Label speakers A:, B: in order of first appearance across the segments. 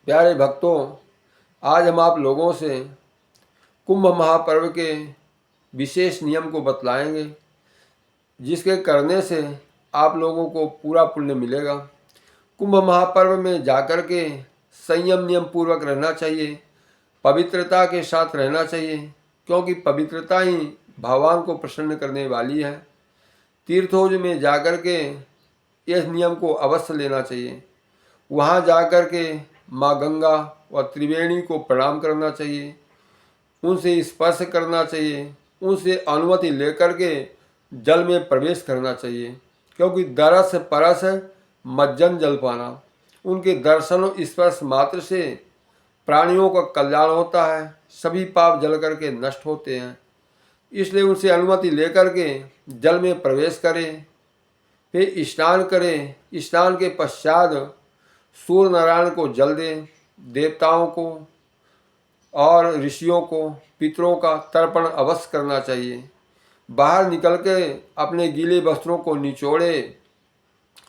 A: प्यारे भक्तों, आज हम आप लोगों से कुंभ महापर्व के विशेष नियम को बतलाएंगे, जिसके करने से आप लोगों को पूरा पुण्य मिलेगा। कुंभ महापर्व में जाकर के संयम नियम पूर्वक रहना चाहिए, पवित्रता के साथ रहना चाहिए, क्योंकि पवित्रता ही भगवान को प्रसन्न करने वाली है। तीर्थों में जाकर के इस नियम को अवश्य लेना चाहिए। वहाँ जाकर के माँ गंगा व त्रिवेणी को प्रणाम करना चाहिए, उनसे स्पर्श करना चाहिए, उनसे अनुमति लेकर के जल में प्रवेश करना चाहिए, क्योंकि दरस परस मज्जन जल पाना। उनके दर्शन स्पर्श मात्र से प्राणियों का कल्याण होता है, सभी पाप जल करके नष्ट होते हैं। इसलिए उनसे अनुमति लेकर के जल में प्रवेश करें, फिर स्नान करें। स्नान के पश्चात सूर्य नारायण को जल दें, देवताओं को और ऋषियों को, पितरों का तर्पण अवश्य करना चाहिए। बाहर निकल के अपने गीले वस्त्रों को निचोड़े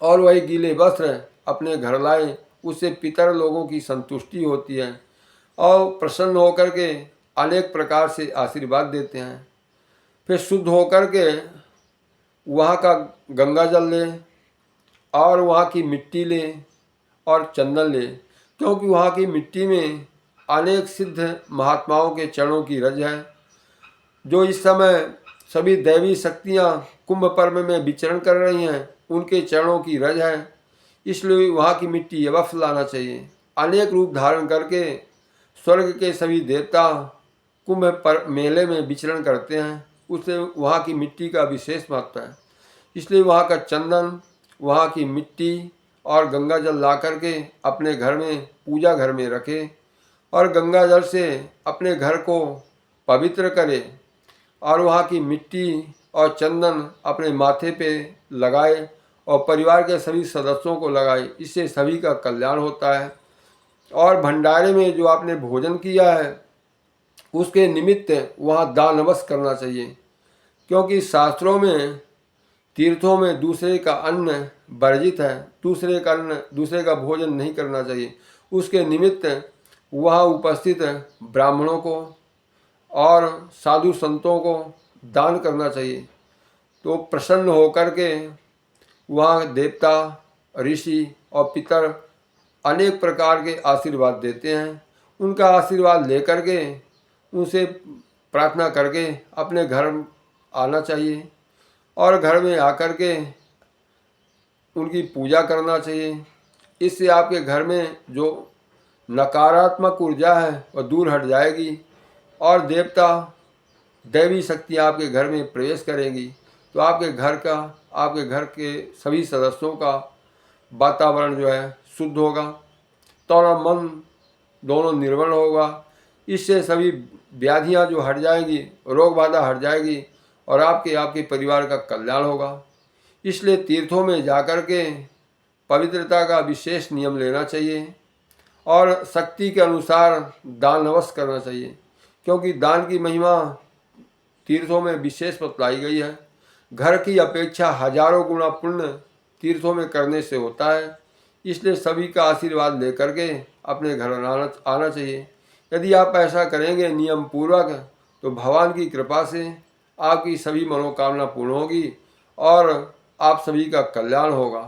A: और वही गीले वस्त्र अपने घर लाए, उससे पितर लोगों की संतुष्टि होती है और प्रसन्न होकर के अनेक प्रकार से आशीर्वाद देते हैं। फिर शुद्ध होकर के वहाँ का गंगा जल लें और वहाँ की मिट्टी लें और चंदन लें, क्योंकि वहाँ की मिट्टी में अनेक सिद्ध महात्माओं के चरणों की रज है। जो इस समय सभी दैवी शक्तियाँ कुंभ पर्व में विचरण कर रही हैं, उनके चरणों की रज है। इसलिए वहाँ की मिट्टी अवश्य लाना चाहिए। अनेक रूप धारण करके स्वर्ग के सभी देवता कुंभ पर मेले में विचरण करते हैं, उससे वहाँ की मिट्टी का विशेष महत्व है। इसलिए वहाँ का चंदन, वहाँ की मिट्टी और गंगा जल ला करके अपने घर में, पूजा घर में रखें और गंगा जल से अपने घर को पवित्र करें और वहाँ की मिट्टी और चंदन अपने माथे पे लगाए और परिवार के सभी सदस्यों को लगाए। इससे सभी का कल्याण होता है। और भंडारे में जो आपने भोजन किया है, उसके निमित्त वहाँ दान अवश्य करना चाहिए, क्योंकि शास्त्रों में तीर्थों में दूसरे का अन्न वर्जित है। दूसरे का अन्न, दूसरे का भोजन नहीं करना चाहिए। उसके निमित्त वहाँ उपस्थित ब्राह्मणों को और साधु संतों को दान करना चाहिए। तो प्रसन्न होकर के वहाँ देवता, ऋषि और पितर अनेक प्रकार के आशीर्वाद देते हैं। उनका आशीर्वाद लेकर के, उनसे प्रार्थना करके अपने घर आना चाहिए और घर में आकर के उनकी पूजा करना चाहिए। इससे आपके घर में जो नकारात्मक ऊर्जा है वह दूर हट जाएगी और देवता, दैवी शक्तियाँ आपके घर में प्रवेश करेंगी। तो आपके घर का, आपके घर के सभी सदस्यों का वातावरण जो है शुद्ध होगा, तन और मन दोनों निर्मल होगा। इससे सभी व्याधियाँ जो हट जाएंगी, रोग बाधा हट जाएगी और आपके परिवार का कल्याण होगा। इसलिए तीर्थों में जाकर के पवित्रता का विशेष नियम लेना चाहिए और शक्ति के अनुसार दान अवश्य करना चाहिए, क्योंकि दान की महिमा तीर्थों में विशेष बतलाई गई है। घर की अपेक्षा हजारों गुना पुण्य तीर्थों में करने से होता है। इसलिए सभी का आशीर्वाद लेकर के अपने घर आना चाहिए। यदि आप ऐसा करेंगे नियम पूर्वक, तो भगवान की कृपा से आपकी सभी मनोकामना पूर्ण होगी और आप सभी का कल्याण होगा।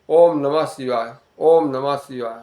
A: ओम नमः शिवाय। ओम नमः शिवाय।